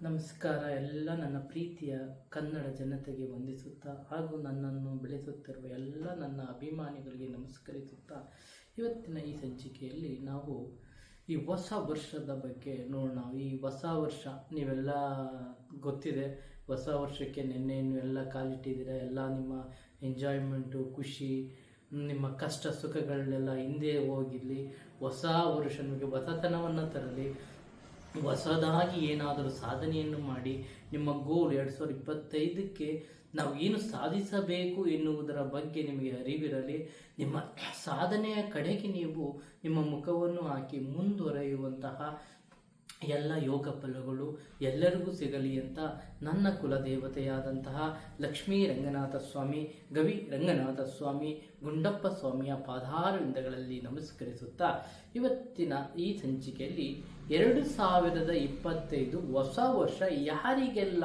ನಮಸ್ಕಾರ. ಎಲ್ಲ ನನ್ನ ಪ್ರೀತಿಯ ಕನ್ನಡ ಜನತೆಗೆ ವಂದಿಸುತ್ತಾ ಹಾಗೂ ನನ್ನನ್ನು ಬೆಳೆಸುತ್ತಿರುವ ಎಲ್ಲ ನನ್ನ ಅಭಿಮಾನಿಗಳಿಗೆ ನಮಸ್ಕರಿಸುತ್ತಾ ಇವತ್ತಿನ ಈ ಸಂಚಿಕೆಯಲ್ಲಿ ನಾವು ಈ ಹೊಸ ವರ್ಷದ ಬಗ್ಗೆ ನೋಡೋಣ. ಈ ಹೊಸ ವರ್ಷ ನೀವೆಲ್ಲ ಗೊತ್ತಿದೆ, ಹೊಸ ವರ್ಷಕ್ಕೆ ನಿನ್ನೆ ಎಲ್ಲ ಕಾಲಿಟ್ಟಿದ್ದೀರಾ. ಎಲ್ಲ ನಿಮ್ಮ ಎಂಜಾಯ್ಮೆಂಟು, ಖುಷಿ, ನಿಮ್ಮ ಕಷ್ಟ ಸುಖಗಳನ್ನೆಲ್ಲ ಹಿಂದೆ ಹೋಗಿರಲಿ. ಹೊಸ ವರ್ಷ ನಿಮಗೆ ಹೊಸತನವನ್ನು ತರಲಿ. ಹೊಸದಾಗಿ ಏನಾದರೂ ಸಾಧನೆಯನ್ನು ಮಾಡಿ ನಿಮ್ಮ ಗೋಲ್ 2025ಕ್ಕೆ ನಾವು ಏನು ಸಾಧಿಸಬೇಕು ಎನ್ನುವುದರ ಬಗ್ಗೆ ನಿಮಗೆ ಅರಿವಿರಲಿ. ನಿಮ್ಮ ಸಾಧನೆಯ ಕಡೆಗೆ ನೀವು ನಿಮ್ಮ ಮುಖವನ್ನು ಹಾಕಿ ಮುಂದುವರೆಯುವಂತಹ ಎಲ್ಲ ಯೋಗ ಫಲಗಳು ಎಲ್ಲರಿಗೂ ಸಿಗಲಿ ಅಂತ ನನ್ನ ಕುಲದೇವತೆಯಾದಂತಹ ಲಕ್ಷ್ಮೀ ರಂಗನಾಥ ಸ್ವಾಮಿ, ಗವಿ ರಂಗನಾಥ ಸ್ವಾಮಿ, ಗುಂಡಪ್ಪ ಸ್ವಾಮಿಯ ಪಾದಾರವಿಂದಗಳಲ್ಲಿ ನಮಸ್ಕರಿಸುತ್ತಾ ಇವತ್ತಿನ ಈ ಸಂಚಿಕೆಯಲ್ಲಿ 2025 ಹೊಸ ವರ್ಷ ಯಾರಿಗೆಲ್ಲ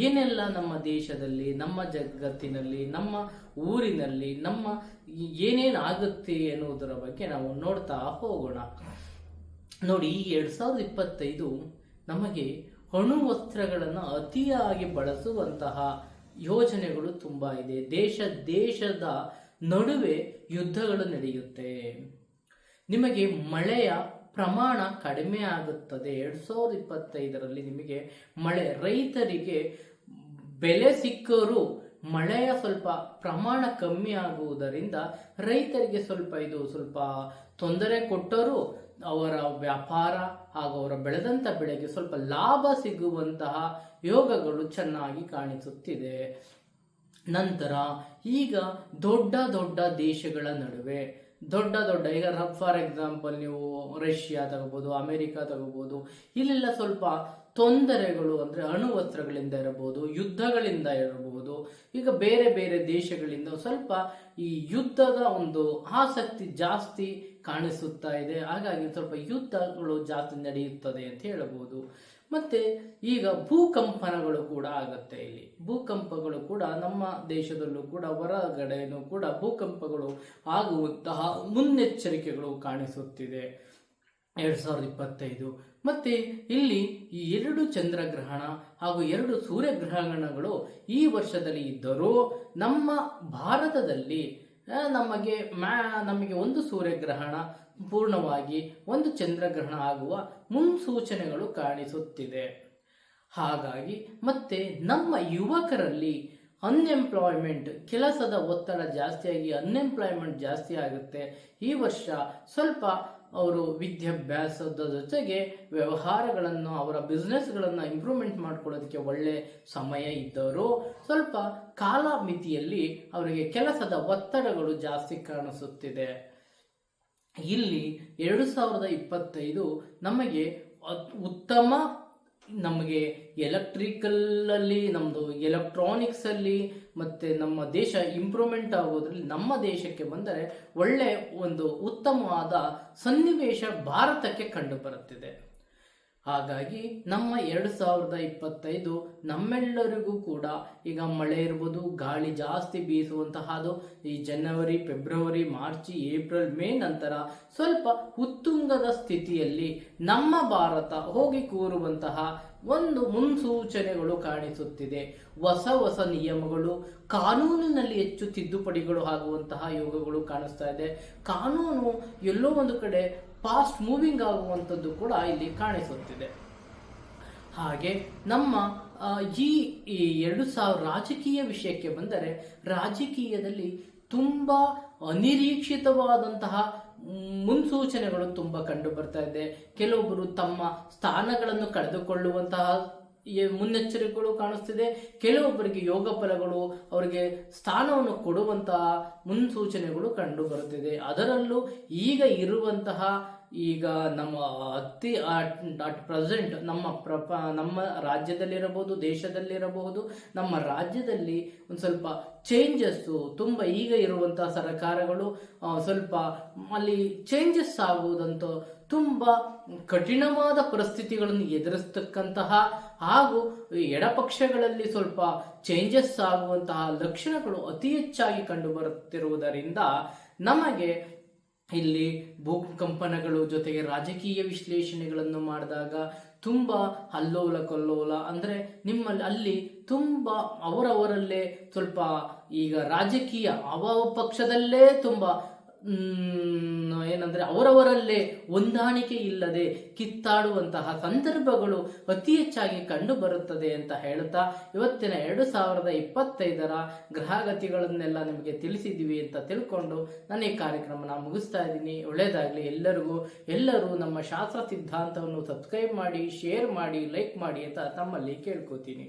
ಏನೆಲ್ಲ ನಮ್ಮ ದೇಶದಲ್ಲಿ, ನಮ್ಮ ಜಗತ್ತಿನಲ್ಲಿ, ನಮ್ಮ ಊರಿನಲ್ಲಿ ನಮ್ಮ ಏನೇನಾಗುತ್ತೆ ಎನ್ನುವುದರ ಬಗ್ಗೆ ನಾವು ನೋಡ್ತಾ ಹೋಗೋಣ. ನೋಡಿ, ಈ 2025 ನಮಗೆ ಅಣುವಸ್ತ್ರಗಳನ್ನು ಅತಿಯಾಗಿ ಬಳಸುವಂತಹ ಯೋಜನೆಗಳು ತುಂಬ ಇದೆ. ದೇಶದ ನಡುವೆ ಯುದ್ಧಗಳು ನಡೆಯುತ್ತೆ. ನಿಮಗೆ ಮಳೆಯ ಪ್ರಮಾಣ ಕಡಿಮೆ ಆಗುತ್ತದೆ. 2025ರಲ್ಲಿ ನಿಮಗೆ ಮಳೆ, ರೈತರಿಗೆ ಬೆಲೆ ಸಿಕ್ಕರೂ ಮಳೆಯ ಸ್ವಲ್ಪ ಪ್ರಮಾಣ ಕಮ್ಮಿ ಆಗುವುದರಿಂದ ರೈತರಿಗೆ ಸ್ವಲ್ಪ ತೊಂದರೆ ಕೊಟ್ಟರೂ ಅವರ ವ್ಯಾಪಾರ ಹಾಗೂ ಅವರ ಬೆಳೆದಂಥ ಬೆಳೆಗೆ ಸ್ವಲ್ಪ ಲಾಭ ಸಿಗುವಂತಹ ಯೋಗಗಳು ಚೆನ್ನಾಗಿ ಕಾಣಿಸುತ್ತಿದೆ. ನಂತರ ಈಗ ದೊಡ್ಡ ದೊಡ್ಡ ದೇಶಗಳ ನಡುವೆ ಈಗ ಫಾರ್ ಎಕ್ಸಾಂಪಲ್ ನೀವು ರಷ್ಯಾ ತಗೋಬಹುದು, ಅಮೆರಿಕ ತಗೋಬಹುದು. ಇಲ್ಲೆಲ್ಲ ಸ್ವಲ್ಪ ತೊಂದರೆಗಳು ಅಂದರೆ ಅಣುವಸ್ತ್ರಗಳಿಂದ ಇರಬಹುದು, ಯುದ್ಧಗಳಿಂದ ಇರಬಹುದು. ಈಗ ಬೇರೆ ಬೇರೆ ದೇಶಗಳಿಂದ ಸ್ವಲ್ಪ ಈ ಯುದ್ಧದ ಒಂದು ಆಸಕ್ತಿ ಜಾಸ್ತಿ ಕಾಣಿಸುತ್ತಾ ಇದೆ. ಹಾಗಾಗಿ ಸ್ವಲ್ಪ ಯುದ್ಧಗಳು ಜಾಸ್ತಿ ನಡೆಯುತ್ತದೆ ಅಂತ ಹೇಳಬಹುದು. ಮತ್ತೆ ಈಗ ಭೂಕಂಪನಗಳು ಕೂಡ ಆಗುತ್ತೆ. ಇಲ್ಲಿ ಭೂಕಂಪಗಳು ಕೂಡ ನಮ್ಮ ದೇಶದಲ್ಲೂ ಕೂಡ ಹೊರಗಡೆನೂ ಕೂಡ ಭೂಕಂಪಗಳು ಆಗುವಂತಹ ಮುನ್ನೆಚ್ಚರಿಕೆಗಳು ಕಾಣಿಸುತ್ತಿದೆ 2025. ಮತ್ತೆ ಇಲ್ಲಿ ಈ 2 ಚಂದ್ರಗ್ರಹಣ ಹಾಗೂ 2 ಸೂರ್ಯಗ್ರಹಣಗಳು ಈ ವರ್ಷದಲ್ಲಿ ಇದ್ದರೂ ನಮ್ಮ ಭಾರತದಲ್ಲಿ ನಮಗೆ ಒಂದು ಸೂರ್ಯಗ್ರಹಣ ಪೂರ್ಣವಾಗಿ ಒಂದು ಚಂದ್ರಗ್ರಹಣ ಆಗುವ ಮುನ್ಸೂಚನೆಗಳು ಕಾಣಿಸುತ್ತಿದೆ. ಹಾಗಾಗಿ ಮತ್ತೆ ನಮ್ಮ ಯುವಕರಲ್ಲಿ ಅನ್ಎಂಪ್ಲಾಯ್ಮೆಂಟ್, ಕೆಲಸದ ಒತ್ತಡ ಜಾಸ್ತಿಯಾಗಿ ಅನ್ಎಂಪ್ಲಾಯ್ಮೆಂಟ್ ಜಾಸ್ತಿ ಆಗುತ್ತೆ. ಈ ವರ್ಷ ಸ್ವಲ್ಪ ಅವರು ವಿದ್ಯಾಭ್ಯಾಸದ ಜೊತೆಗೆ ವ್ಯವಹಾರಗಳನ್ನು, ಅವರ ಬಿಸ್ನೆಸ್ಗಳನ್ನು ಇಂಪ್ರೂವ್ಮೆಂಟ್ ಮಾಡ್ಕೊಳ್ಳೋದಕ್ಕೆ ಒಳ್ಳೆ ಸಮಯ ಇದ್ದರೂ ಸ್ವಲ್ಪ ಕಾಲಮಿತಿಯಲ್ಲಿ ಅವರಿಗೆ ಕೆಲಸದ ಒತ್ತಡಗಳು ಜಾಸ್ತಿ ಕಾಣಿಸುತ್ತಿದೆ. ಇಲ್ಲಿ 2025 ನಮಗೆ ಉತ್ತಮ, ನಮಗೆ ಎಲೆಕ್ಟ್ರಿಕಲ್ ಅಲ್ಲಿ, ನಮ್ಮದು ಎಲೆಕ್ಟ್ರಾನಿಕ್ಸ್ ಅಲ್ಲಿ ಮತ್ತೆ ನಮ್ಮ ದೇಶ ಇಂಪ್ರೂವ್ಮೆಂಟ್ ಆಗೋದ್ರಲ್ಲಿ ನಮ್ಮ ದೇಶಕ್ಕೆ ಬಂದರೆ ಒಳ್ಳೆ ಒಂದು ಉತ್ತಮವಾದ ಸನ್ನಿವೇಶ ಭಾರತಕ್ಕೆ ಕಂಡು ಬರುತ್ತಿದೆ. ಹಾಗಾಗಿ ನಮ್ಮ 2025 ನಮ್ಮೆಲ್ಲರಿಗೂ ಕೂಡ ಈಗ ಮಳೆ ಇರ್ಬೋದು, ಗಾಳಿ ಜಾಸ್ತಿ ಬೀಸುವಂತಹದ್ದು ಈ ಜನವರಿ, ಫೆಬ್ರವರಿ, ಮಾರ್ಚ್, ಏಪ್ರಿಲ್, ಮೇ ನಂತರ ಸ್ವಲ್ಪ ಉತ್ತುಂಗದ ಸ್ಥಿತಿಯಲ್ಲಿ ನಮ್ಮ ಭಾರತ ಹೋಗಿ ಕೂರುವಂತಹ ಒಂದು ಮುನ್ಸೂಚನೆಗಳು ಕಾಣಿಸುತ್ತಿದೆ. ಹೊಸ ನಿಯಮಗಳು, ಕಾನೂನಿನಲ್ಲಿ ಹೆಚ್ಚು ತಿದ್ದುಪಡಿಗಳು ಆಗುವಂತಹ ಯೋಗಗಳು ಕಾಣಿಸ್ತಾ ಇದೆ. ಕಾನೂನು ಎಲ್ಲೋ ಒಂದು ಕಡೆ ಫಾಸ್ಟ್ ಮೂವಿಂಗ್ ಆಗುವಂಥದ್ದು ಕೂಡ ಇಲ್ಲಿ ಕಾಣಿಸುತ್ತಿದೆ. ಹಾಗೆ ನಮ್ಮ ಈ 2000 ರಾಜಕೀಯ ವಿಷಯಕ್ಕೆ ಬಂದರೆ, ರಾಜಕೀಯದಲ್ಲಿ ತುಂಬಾ ಅನಿರೀಕ್ಷಿತವಾದಂತಹ ಮುನ್ಸೂಚನೆಗಳು ತುಂಬಾ ಕಂಡು ಬರ್ತಾ ಇದೆ. ಕೆಲವೊಬ್ಬರು ತಮ್ಮ ಸ್ಥಾನಗಳನ್ನು ಕಳೆದುಕೊಳ್ಳುವಂತಹ ಮುನ್ನೆಚ್ಚರಿಕೆಗಳು ಕಾಣಿಸ್ತಿದೆ. ಕೆಲವೊಬ್ಬರಿಗೆ ಯೋಗ ಫಲಗಳು, ಅವರಿಗೆ ಸ್ಥಾನವನ್ನು ಕೊಡುವಂತಹ ಮುನ್ಸೂಚನೆಗಳು ಕಂಡು ಬರುತ್ತಿದೆ. ಅದರಲ್ಲೂ ಈಗ ಇರುವಂತಹ ನಮ್ಮ ಅಟ್ ಪ್ರೆಸೆಂಟ್ ನಮ್ಮ ರಾಜ್ಯದಲ್ಲಿರಬಹುದು, ದೇಶದಲ್ಲಿರಬಹುದು, ನಮ್ಮ ರಾಜ್ಯದಲ್ಲಿ ಒಂದು ಸ್ವಲ್ಪ ಚೇಂಜಸ್ಸು ತುಂಬ, ಈಗ ಇರುವಂತಹ ಸರ್ಕಾರಗಳು ಸ್ವಲ್ಪ ಅಲ್ಲಿ ಚೇಂಜಸ್ ಆಗುವುದಂತೂ ತುಂಬ ಕಠಿಣವಾದ ಪರಿಸ್ಥಿತಿಗಳನ್ನು ಎದುರಿಸ್ತಕ್ಕಂತಹ ಹಾಗೂ ಎಡಪಕ್ಷಗಳಲ್ಲಿ ಸ್ವಲ್ಪ ಚೇಂಜಸ್ ಆಗುವಂತಹ ಲಕ್ಷಣಗಳು ಅತಿ ಹೆಚ್ಚಾಗಿ ಕಂಡು ಬರುತ್ತಿರುವುದರಿಂದ ನಮಗೆ ಇಲ್ಲಿ ಭೂಕಂಪನಗಳು ಜೊತೆಗೆ ರಾಜಕೀಯ ವಿಶ್ಲೇಷಣೆಗಳನ್ನು ಮಾಡಿದಾಗ ತುಂಬ ಅಲ್ಲೋಲ ಕಲ್ಲೋಲ, ಅಂದರೆ ನಿಮ್ಮಲ್ಲಿ ಅಲ್ಲಿ ತುಂಬ ಅವರವರಲ್ಲೇ ಸ್ವಲ್ಪ ಈಗ ರಾಜಕೀಯ ಪಕ್ಷದಲ್ಲೇ ತುಂಬ ಏನಂದ್ರೆ ಅವರವರಲ್ಲೇ ಹೊಂದಾಣಿಕೆ ಇಲ್ಲದೆ ಕಿತ್ತಾಡುವಂತಹ ಸಂದರ್ಭಗಳು ಅತಿ ಹೆಚ್ಚಾಗಿ ಕಂಡು ಬರುತ್ತದೆ ಅಂತ ಹೇಳುತ್ತಾ ಇವತ್ತಿನ 2025ರ ಗ್ರಹಗತಿಗಳನ್ನೆಲ್ಲ ನಿಮಗೆ ತಿಳಿಸಿದ್ದೀವಿ ಅಂತ ತಿಳ್ಕೊಂಡು ನಾನು ಈ ಕಾರ್ಯಕ್ರಮನ ಮುಗಿಸ್ತಾ ಇದ್ದೀನಿ. ಒಳ್ಳೆಯದಾಗಲಿ ಎಲ್ಲರಿಗೂ. ಎಲ್ಲರೂ ನಮ್ಮ ಶಾಸ್ತ್ರ ಸಿದ್ಧಾಂತವನ್ನು ಸಬ್ಸ್ಕ್ರೈಬ್ ಮಾಡಿ, ಶೇರ್ ಮಾಡಿ, ಲೈಕ್ ಮಾಡಿ ಅಂತ ತಮ್ಮಲ್ಲಿ ಕೇಳ್ಕೊತೀನಿ.